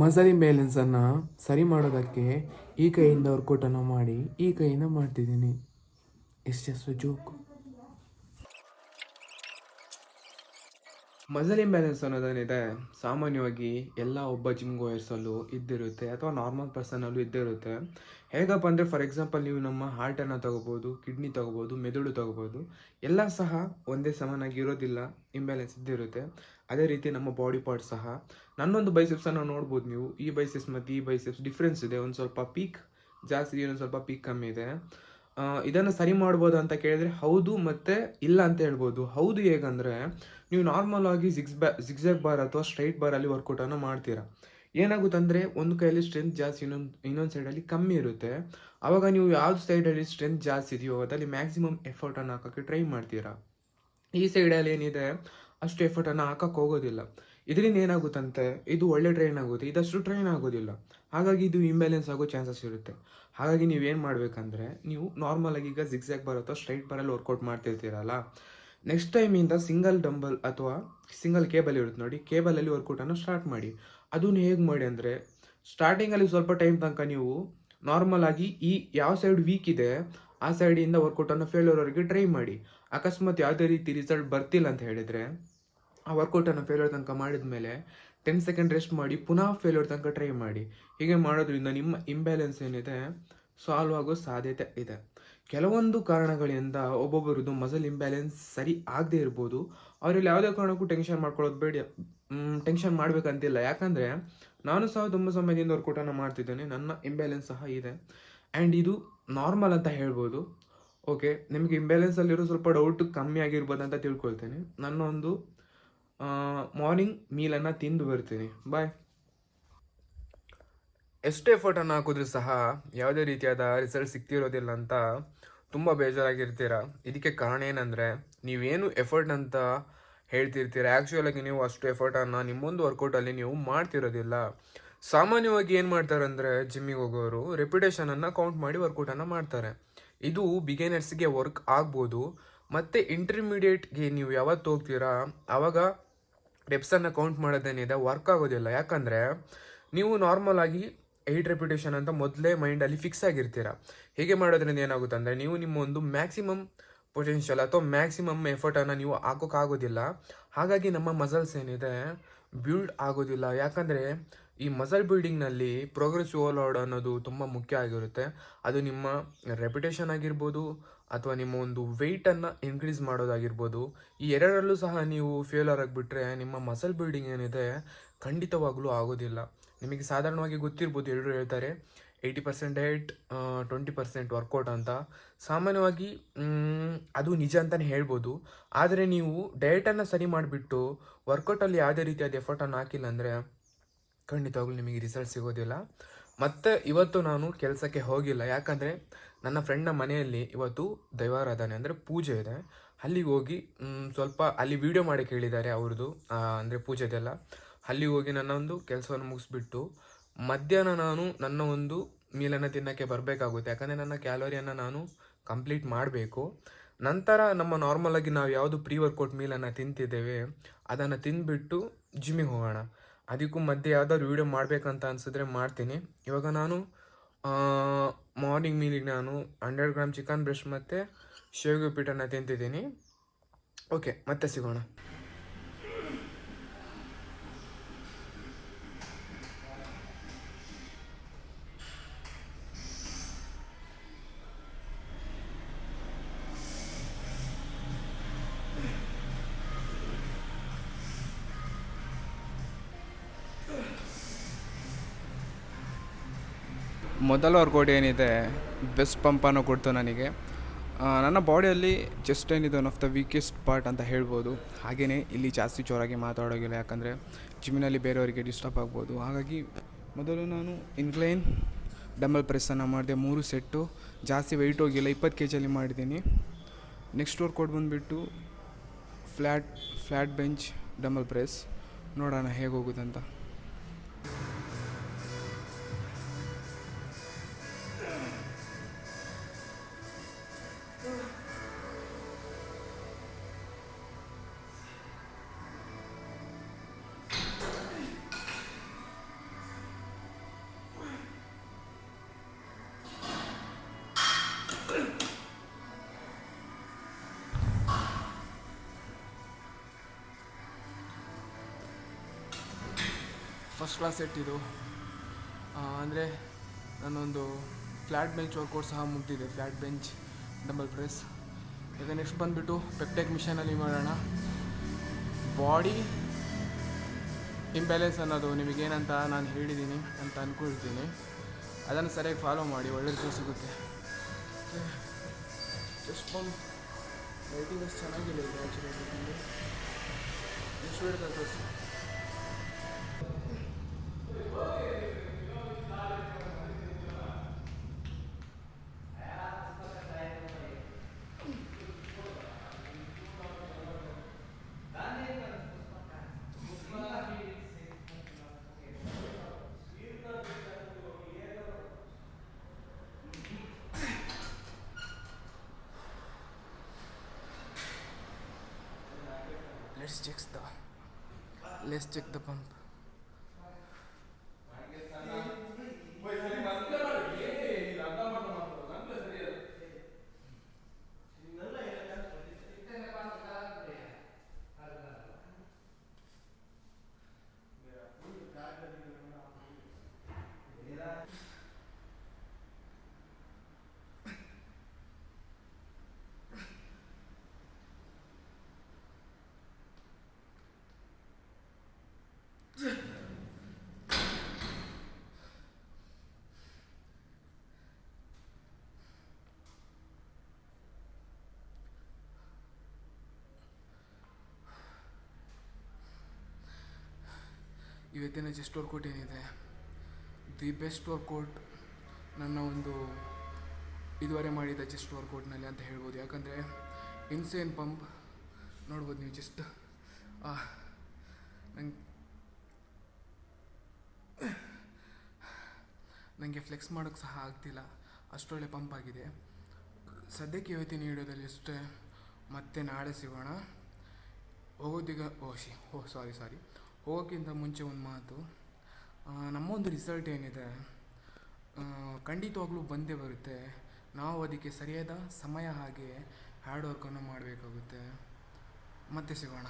Muscle ಇಂಬ್ಯಾಲೆನ್ಸನ್ನು ಸರಿ ಮಾಡೋದಕ್ಕೆ ಈ ಕೈಯಿಂದ ವರ್ಕೌಟನ್ನು ಮಾಡಿ ಈ ಕೈಯಿಂದ ಮಾಡ್ತಿದ್ದೀನಿ. It's just joke. Muscle imbalance ಅನ್ನೋದೇನಿದೆ ಸಾಮಾನ್ಯವಾಗಿ ಎಲ್ಲ ಒಬ್ಬ ಜಿಮ್ ಗೋಯರ್ಸಲ್ಲೂ ಇದ್ದಿರುತ್ತೆ ಅಥವಾ ನಾರ್ಮಲ್ ಪರ್ಸನಲ್ಲೂ ಇದ್ದಿರುತ್ತೆ. ಹೇಗಪ್ಪ ಅಂದರೆ ಫಾರ್ ಎಕ್ಸಾಂಪಲ್ ನೀವು ನಮ್ಮ ಹಾರ್ಟನ್ನು ತೊಗೋಬೋದು, ಕಿಡ್ನಿ ತೊಗೋಬೋದು, ಮೆದುಳು ತೊಗೋಬೋದು. ಎಲ್ಲ ಸಹ ಒಂದೇ ಸಮನಾಗಿ ಇರೋದಿಲ್ಲ, ಇಂಬ್ಯಾಲೆನ್ಸ್ ಇದ್ದಿರುತ್ತೆ. ಅದೇ ರೀತಿ ನಮ್ಮ ಬಾಡಿ ಪಾರ್ಟ್ ಸಹ. ನನ್ನೊಂದು ಬೈಸೆಪ್ಸನ್ನು ನೋಡ್ಬೋದು ನೀವು. ಈ ಬೈಸೆಪ್ಸ್ ಮತ್ತು ಈ ಬೈಸೆಪ್ಸ್ ಡಿಫ್ರೆನ್ಸ್ ಇದೆ. ಒಂದು ಸ್ವಲ್ಪ ಪೀಕ್ ಜಾಸ್ತಿ ಇದೆ, ಒಂದು ಸ್ವಲ್ಪ ಪೀಕ್ ಕಮ್ಮಿ ಇದೆ. ಇದನ್ನು ಸರಿ ಮಾಡ್ಬೋದು ಅಂತ ಕೇಳಿದ್ರೆ ಹೌದು ಮತ್ತು ಇಲ್ಲ ಅಂತ ಹೇಳ್ಬೋದು. ಹೌದು ಹೇಗಂದರೆ, ನೀವು ನಾರ್ಮಲ್ ಆಗಿ ಜಿಗ್ಜ್ಯಾಗ್ ಬಾರ್ ಅಥವಾ ಸ್ಟ್ರೈಟ್ ಬಾರಲ್ಲಿ ವರ್ಕೌಟನ್ನು ಮಾಡ್ತೀರಾ. ಏನಾಗುತ್ತಂದರೆ ಒಂದು ಕೈಯಲ್ಲಿ ಸ್ಟ್ರೆಂತ್ ಜಾಸ್ತಿ, ಇನ್ನೊಂದು ಸೈಡಲ್ಲಿ ಕಮ್ಮಿ ಇರುತ್ತೆ. ಆವಾಗ ನೀವು ಯಾವ್ದು ಸೈಡಲ್ಲಿ ಸ್ಟ್ರೆಂತ್ ಜಾಸ್ತಿ ಇದೆಯೋ ಅದರಲ್ಲಿ ಮ್ಯಾಕ್ಸಿಮಮ್ ಎಫರ್ಟನ್ನು ಹಾಕೋಕ್ಕೆ ಟ್ರೈ ಮಾಡ್ತೀರಾ. ಈ ಸೈಡಲ್ಲಿ ಏನಿದೆ ಅಷ್ಟು ಎಫರ್ಟನ್ನು ಹಾಕಕ್ಕೆ ಹೋಗೋದಿಲ್ಲ. ಇದರಿಂದ ಏನಾಗುತ್ತಂತೆ, ಇದು ಒಳ್ಳೆ ಟ್ರೈನ್ ಆಗುತ್ತೆ, ಇದಷ್ಟು ಟ್ರೈನ್ ಆಗೋದಿಲ್ಲ. ಹಾಗಾಗಿ ಇದು ಇಂಬ್ಯಾಲೆನ್ಸ್ ಆಗೋ ಚಾನ್ಸಸ್ ಇರುತ್ತೆ. ಹಾಗಾಗಿ ನೀವೇನು ಮಾಡಬೇಕಂದ್ರೆ, ನೀವು ನಾರ್ಮಲ್ ಆಗಿ ಈಗ ಜಿಗ್ಜ್ಯಾಗ್ ಬಾರ್ ಅಥವಾ ಸ್ಟ್ರೈಟ್ ಬಾರಲ್ಲಿ ವರ್ಕೌಟ್ ಮಾಡ್ತಿರ್ತೀರಲ್ಲ, ನೆಕ್ಸ್ಟ್ ಟೈಮಿಂದ ಸಿಂಗಲ್ ಡಂಬಲ್ ಅಥವಾ ಸಿಂಗಲ್ ಕೇಬಲ್ ಇರುತ್ತೆ ನೋಡಿ, ಕೇಬಲಲ್ಲಿ ವರ್ಕೌಟನ್ನು ಸ್ಟಾರ್ಟ್ ಮಾಡಿ. ಅದನ್ನು ಹೇಗೆ ಮಾಡಿ ಅಂದರೆ, ಸ್ಟಾರ್ಟಿಂಗಲ್ಲಿ ಸ್ವಲ್ಪ ಟೈಮ್ ತನಕ ನೀವು ನಾರ್ಮಲ್ ಆಗಿ ಈ ಯಾವ ಸೈಡ್ ವೀಕ್ ಇದೆ ಆ ಸೈಡಿಂದ ವರ್ಕೌಟನ್ನು ಫೇಲ್ಯೂರ್ವರೆಗೆ ಟ್ರೈ ಮಾಡಿ. ಅಕಸ್ಮಾತ್ ಯಾವುದೇ ರೀತಿ ರಿಸಲ್ಟ್ ಬರ್ತಿಲ್ಲ ಅಂತ ಹೇಳಿದರೆ, ಆ ವರ್ಕೌಟನ್ನು ಫೇಲ್ಯೂರ್ ತನಕ ಮಾಡಿದ ಮೇಲೆ 10 ಸೆಕೆಂಡ್ ರೆಸ್ಟ್ ಮಾಡಿ ಪುನಃ ಫೇಲ್ಯೂರ್ ತನಕ ಟ್ರೈ ಮಾಡಿ. ಹೀಗೆ ಮಾಡೋದ್ರಿಂದ ನಿಮ್ಮ ಇಂಬ್ಯಾಲೆನ್ಸ್ ಏನಿದೆ ಸಾಲ್ವ್ ಆಗೋ ಸಾಧ್ಯತೆ ಇದೆ. ಕೆಲವೊಂದು ಕಾರಣಗಳಿಂದ ಒಬ್ಬೊಬ್ಬರದ್ದು ಮಸಲ್ ಇಂಬ್ಯಾಲೆನ್ಸ್ ಸರಿ ಆಗದೆ ಇರ್ಬೋದು. ಅವರಲ್ಲಿ ಯಾವುದೇ ಕಾರಣಕ್ಕೂ ಟೆನ್ಷನ್ ಮಾಡ್ಕೊಳ್ಳೋದು ಬೇಡ, ಟೆನ್ಷನ್ ಮಾಡಬೇಕಂತಿಲ್ಲ. ಯಾಕಂದರೆ ನಾನು ಸಹ ತುಂಬ ಸಮಯದಿಂದ ವರ್ಕೌಟನ್ನು ಮಾಡ್ತಿದ್ದೇನೆ, ನನ್ನ ಇಂಬ್ಯಾಲೆನ್ಸ್ ಸಹ ಇದೆ. ಆ್ಯಂಡ್ ಇದು ನಾರ್ಮಲ್ ಅಂತ ಹೇಳ್ಬೋದು. ಓಕೆ, ನಿಮಗೆ ಇಂಬ್ಯಾಲೆನ್ಸಲ್ಲಿರೋ ಸ್ವಲ್ಪ ಡೌಟ್ ಕಮ್ಮಿ ಆಗಿರ್ಬೋದು ಅಂತ ತಿಳ್ಕೊಳ್ತೇನೆ. ನನ್ನ ಒಂದು ಮಾರ್ನಿಂಗ್ ಮೀಲನ್ನು ತಿಂದು ಬರ್ತೀನಿ. ಬಾಯ್. ಎಷ್ಟು ಎಫರ್ಟನ್ನು ಹಾಕಿದ್ರೂ ಸಹ ಯಾವುದೇ ರೀತಿಯಾದ ರಿಸಲ್ಟ್ ಸಿಗ್ತಿರೋದಿಲ್ಲ ಅಂತ ತುಂಬ ಬೇಜಾರಾಗಿರ್ತೀರ. ಇದಕ್ಕೆ ಕಾರಣ ಏನಂದರೆ, ನೀವೇನು ಎಫರ್ಟ್ ಅಂತ ಹೇಳ್ತಿರ್ತೀರ, ಆ್ಯಕ್ಚುಲಾಗಿ ನೀವು ಅಷ್ಟು ಎಫರ್ಟನ್ನು ನಿಮ್ಮೊಂದು ವರ್ಕೌಟಲ್ಲಿ ನೀವು ಮಾಡ್ತಿರೋದಿಲ್ಲ. ಸಾಮಾನ್ಯವಾಗಿ ಏನು ಮಾಡ್ತಾರೆ ಅಂದರೆ, ಜಿಮ್ಮಿಗೆ ಹೋಗೋರು ರೆಪ್ಯುಟೇಷನನ್ನು ಕೌಂಟ್ ಮಾಡಿ ವರ್ಕೌಟನ್ನು ಮಾಡ್ತಾರೆ. ಇದು ಬಿಗಿನರ್ಸ್ಗೆ ವರ್ಕ್ ಆಗ್ಬೋದು. ಮತ್ತು ಇಂಟರ್ಮೀಡಿಯೇಟ್ಗೆ ನೀವು ಯಾವತ್ತು ಹೋಗ್ತೀರಾ ಆವಾಗ ರೆಪ್ಸನ್ನು ಕೌಂಟ್ ಮಾಡೋದೇನಿದೆ ವರ್ಕ್ ಆಗೋದಿಲ್ಲ. ಯಾಕಂದರೆ ನೀವು ನಾರ್ಮಲ್ ಆಗಿ 8 ರೆಪ್ಯುಟೇಷನ್ ಅಂತ ಮೊದಲೇ ಮೈಂಡಲ್ಲಿ ಫಿಕ್ಸ್ ಆಗಿರ್ತೀರ. ಹೀಗೆ ಮಾಡೋದ್ರಿಂದ ಏನಾಗುತ್ತೆ ಅಂದರೆ, ನೀವು ನಿಮ್ಮ ಒಂದು ಮ್ಯಾಕ್ಸಿಮಮ್ ಪೊಟೆನ್ಷಿಯಲ್ ಅಥವಾ ಮ್ಯಾಕ್ಸಿಮಮ್ ಎಫರ್ಟನ್ನು ನೀವು ಹಾಕೋಕ್ಕಾಗೋದಿಲ್ಲ. ಹಾಗಾಗಿ ನಮ್ಮ ಮಸಲ್ಸ್ ಏನಿದೆ ಬಿಲ್ಡ್ ಆಗೋದಿಲ್ಲ. ಯಾಕಂದರೆ ಈ ಮಸಲ್ ಬಿಲ್ಡಿಂಗ್ನಲ್ಲಿ ಪ್ರೋಗ್ರೆಸಿವ್ ಓವರ್ಲೋಡ್ ಅನ್ನೋದು ತುಂಬ ಮುಖ್ಯ ಆಗಿರುತ್ತೆ. ಅದು ನಿಮ್ಮ ರೆಪ್ಯುಟೇಷನ್ ಆಗಿರ್ಬೋದು ಅಥವಾ ನಿಮ್ಮ ಒಂದು ವೆಯ್ಟನ್ನು ಇನ್ಕ್ರೀಸ್ ಮಾಡೋದಾಗಿರ್ಬೋದು. ಈ ಎರಡರಲ್ಲೂ ಸಹ ನೀವು ಫೇಲ್ಯೂರ್ ಆಗಿಬಿಟ್ರೆ ನಿಮ್ಮ ಮಸಲ್ ಬಿಲ್ಡಿಂಗ್ ಏನಿದೆ ಖಂಡಿತವಾಗ್ಲೂ ಆಗೋದಿಲ್ಲ. ನಿಮಗೆ ಸಾಧಾರಣವಾಗಿ ಗೊತ್ತಿರ್ಬೋದು, ಎಲ್ಲರೂ ಹೇಳ್ತಾರೆ 80% ಡಯಟ್ 20% ವರ್ಕೌಟ್ ಅಂತ. ಸಾಮಾನ್ಯವಾಗಿ ಅದು ನಿಜ ಅಂತಲೇ ಹೇಳ್ಬೋದು. ಆದರೆ ನೀವು ಡಯಟನ್ನು ಸರಿ ಮಾಡಿಬಿಟ್ಟು ವರ್ಕೌಟಲ್ಲಿ ಯಾವುದೇ ರೀತಿಯಾದ ಎಫರ್ಟನ್ನು ಹಾಕಿಲ್ಲ ಅಂದರೆ ಖಂಡಿತವಾಗ್ಲೂ ನಿಮಗೆ ರಿಸಲ್ಟ್ ಸಿಗೋದಿಲ್ಲ. ಮತ್ತು ಇವತ್ತು ನಾನು ಕೆಲಸಕ್ಕೆ ಹೋಗಿಲ್ಲ. ಯಾಕಂದರೆ ನನ್ನ ಫ್ರೆಂಡ್ನ ಮನೆಯಲ್ಲಿ ಇವತ್ತು ದೈವಾರಾಧನೆ ಅಂದರೆ ಪೂಜೆ ಇದೆ. ಅಲ್ಲಿಗೆ ಹೋಗಿ ಸ್ವಲ್ಪ ಅಲ್ಲಿ ವೀಡಿಯೋ ಮಾಡಿ ಕೇಳಿದ್ದಾರೆ ಅವ್ರದ್ದು, ಅಂದರೆ ಪೂಜೆದೆಲ್ಲ. ಅಲ್ಲಿಗೆ ಹೋಗಿ ನನ್ನ ಒಂದು ಕೆಲಸವನ್ನು ಮುಗಿಸ್ಬಿಟ್ಟು ಮಧ್ಯಾಹ್ನ ನಾನು ನನ್ನ ಒಂದು ಮೀಲನ್ನು ತಿನ್ನೋಕ್ಕೆ ಬರಬೇಕಾಗುತ್ತೆ. ಯಾಕಂದರೆ ನನ್ನ ಕ್ಯಾಲೋರಿಯನ್ನು ನಾನು ಕಂಪ್ಲೀಟ್ ಮಾಡಬೇಕು. ನಂತರ ನಮ್ಮ ನಾರ್ಮಲಾಗಿ ನಾವು ಯಾವುದು ಪ್ರೀ ವರ್ಕೌಟ್ ಮೀಲನ್ನು ತಿಂತಿದ್ದೇವೆ ಅದನ್ನು ತಿಂದುಬಿಟ್ಟು ಜಿಮ್ಮಿಗೆ ಹೋಗೋಣ. ಅದಕ್ಕೂ ಮಧ್ಯೆ ಯಾವುದಾದ್ರು ವೀಡಿಯೋ ಮಾಡಬೇಕಂತ ಅನಿಸಿದ್ರೆ ಮಾಡ್ತೀನಿ. ಇವಾಗ ನಾನು ಮಾರ್ನಿಂಗ್ ಮೀಲಿಗೆ ನಾನು 100 ಗ್ರಾಮ್ ಚಿಕನ್ ಬ್ರೆಸ್ಟ್ ಮತ್ತು ಶೇವಿಗೆ ಉಪ್ಪಿಟ್ಟನ್ನು ತಿಂತಿದ್ದೀನಿ. ಓಕೆ, ಮತ್ತೆ ಸಿಗೋಣ. ಮೊದಲ ವರ್ಕೌಟ್ ಏನಿದೆ ಬೆಸ್ಟ್ ಪಂಪನ್ನು ಕೊಡ್ತು ನನಗೆ. ನನ್ನ ಬಾಡಿಯಲ್ಲಿ ಚೆಸ್ಟ್ ಏನಿದೆ one of the weakest part ಅಂತ ಹೇಳ್ಬೋದು. ಹಾಗೆಯೇ ಇಲ್ಲಿ ಜಾಸ್ತಿ ಜೋರಾಗಿ ಮಾತಾಡೋಗಿಲ್ಲ, ಯಾಕಂದರೆ ಜಿಮ್ಮಿನಲ್ಲಿ ಬೇರೆಯವರಿಗೆ ಡಿಸ್ಟರ್ಬ್ ಆಗ್ಬೋದು. ಹಾಗಾಗಿ ಮೊದಲು ನಾನು ಇನ್ಕ್ಲೈನ್ ಡಂಬಲ್ ಪ್ರೆಸ್ಸನ್ನು ಮಾಡಿದೆ, 3 ಸೆಟ್ಟು. ಜಾಸ್ತಿ ವೆಯ್ಟ್ ಹೋಗಿಲ್ಲ, 20 kg ಮಾಡಿದ್ದೀನಿ. ನೆಕ್ಸ್ಟ್ ವರ್ಕೌಟ್ ಬಂದುಬಿಟ್ಟು ಫ್ಲ್ಯಾಟ್ ಬೆಂಚ್ ಡಂಬಲ್ ಪ್ರೆಸ್. ನೋಡೋಣ ಹೇಗೆ ಹೋಗುತ್ತಂತ. ಫಸ್ಟ್ ಕ್ಲಾಸ್ ಸೆಟ್ ಇದು. ಅಂದರೆ ನಾನೊಂದು ಫ್ಲ್ಯಾಟ್ ಬೆಂಚ್ ವರ್ಕೌಟ್ ಸಹ ಮುಗ್ದಿದೆ, ಫ್ಲ್ಯಾಟ್ ಬೆಂಚ್ ಡಂಬಲ್ ಪ್ರೆಸ್. ಈಗ ನೆಕ್ಸ್ಟ್ ಬಂದುಬಿಟ್ಟು ಪೆಪ್ಟೆಕ್ ಮಿಷನಲ್ಲಿ ಮಾಡೋಣ. ಬಾಡಿ ಇಂಬ್ಯಾಲೆನ್ಸ್ ಅನ್ನೋದು ನಿಮಗೇನಂತ ನಾನು ಹೇಳಿದ್ದೀನಿ ಅಂತ ಅಂದ್ಕೊಳ್ತೀನಿ. ಅದನ್ನು ಸರಿಯಾಗಿ ಫಾಲೋ ಮಾಡಿ, ಒಳ್ಳೆ ರಿಸಲ್ಟ್ ಸಿಗುತ್ತೆ. ಚೆಸ್ಟ್ ಪಂಪ್ ಲೈಟಿಂಗ್ ಅಷ್ಟು ಚೆನ್ನಾಗಿಲ್ಲ ಇದೆ ಆ್ಯಕ್ಚುಲಿ. ಎಷ್ಟು ಹೇಳ್ತಾರೆ ತೋರಿಸಿ. Let's check the pump. ಇವತ್ತಿನ ಚೆಸ್ಟ್ ವರ್ಕೌಟ್ ಏನಿದೆ, ದಿ ಬೆಸ್ಟ್ ವರ್ಕೌಟ್ ನನ್ನ ಒಂದು ಇದುವರೆ ಮಾಡಿದ ಚೆಸ್ಟ್ ವರ್ಕೌಟ್ನಲ್ಲಿ ಅಂತ ಹೇಳ್ಬೋದು. ಯಾಕಂದರೆ ಇನ್ಸೇನ್ ಪಂಪ್ ನೋಡ್ಬೋದು ನೀವು. ಜಸ್ಟ್ ನನಗೆ ಫ್ಲೆಕ್ಸ್ ಮಾಡೋಕ್ಕೆ ಸಹ ಆಗ್ತಿಲ್ಲ, ಅಷ್ಟೊಳ್ಳೆ ಪಂಪ್ ಆಗಿದೆ. ಸದ್ಯಕ್ಕೆ ಇವತ್ತಿನ ವಿಡಿಯೋದಲ್ಲಿ ಅಷ್ಟೇ, ಮತ್ತೆ ನಾಳೆ ಸಿಗೋಣ. ಹೋಗೋಕ್ಕಿಂತ ಮುಂಚೆ ಒಂದು ಮಾತು, ನಮ್ಮೊಂದು ರಿಸಲ್ಟ್ ಏನಿದೆ ಖಂಡಿತವಾಗ್ಲೂ ಬಂದೇ ಬರುತ್ತೆ. ನಾವು ಅದಕ್ಕೆ ಸರಿಯಾದ ಸಮಯ ಹಾಗೆ ಹಾರ್ಡ್ ವರ್ಕನ್ನು ಮಾಡಬೇಕಾಗುತ್ತೆ. ಮತ್ತೆ ಸಿಗೋಣ.